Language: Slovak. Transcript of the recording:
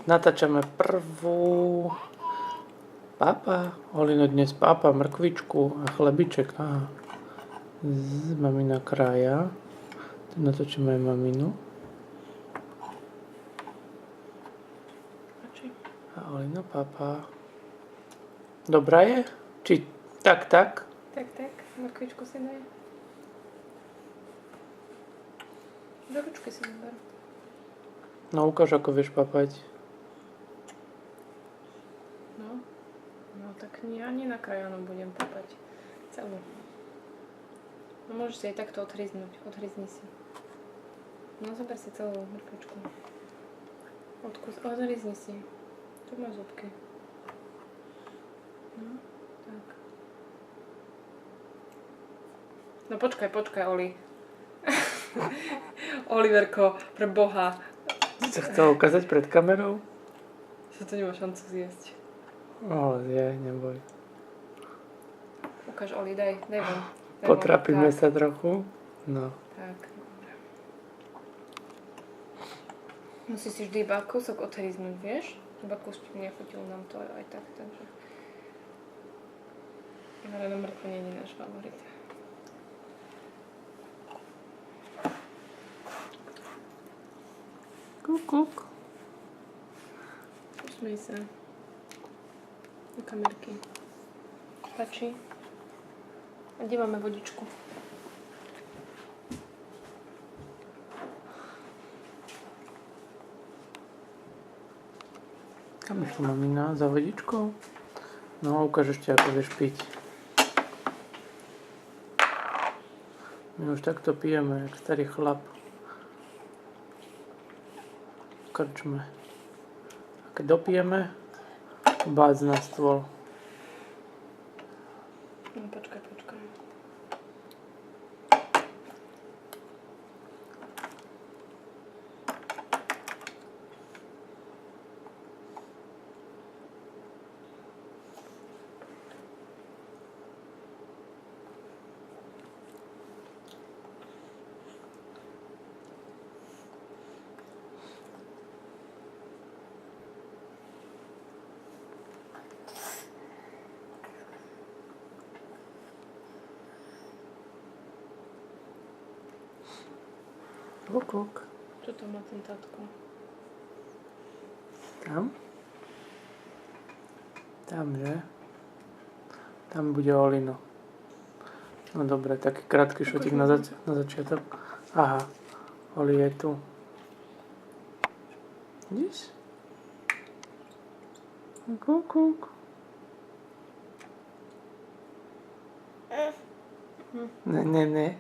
Natáčame prvú. Papa. Olino dnes papa, mrkvičku a chlebiček. Aha. Mamina krája. Natočíme aj maminu. A Olino papa. Dobrá je? Či tak? Tak, mrkvičku si daj. Do ručky si vyber. No ukáž, ako vieš papať. No tak ani na krajánu budem papať. Celú. No môžeš si aj takto odhryznúť. Odhryzni si. No zober si celú mrkvičku. Odhryzni si. Tu máš zúbky. No, tak. No počkaj, Oli. Oliverko, pre Boha. Si sa chcel ukázať pred kamerou? Že to nemá šancu zjesť. Ale je, neboj. Ukáž, Oli, daj von. Potrapíme sa trochu. No. Tak. Musíš si vždy iba kúsok odhryznúť, vieš? Iba kúsok nechutil nám to aj tak, takže... Ale na mrkvu nie je náš favorit. Kuk. Usmej sa. Do kamerky. Stačí. A kde máme vodičku? Kam išla mamina? Za vodičkou? No, ukáž ešte, ako vieš piť. My už takto pijeme, jak starý chlap. Krčme. A keď dopijeme, bác na stôl. No, počkaj. Kuk. Čo to má ten tatko? Tam? Tam, že? Tam bude Olino. No dobre, taký krátky šotík na začiatok. Aha, Oli je tu. Vidíš? Kuk. Ne.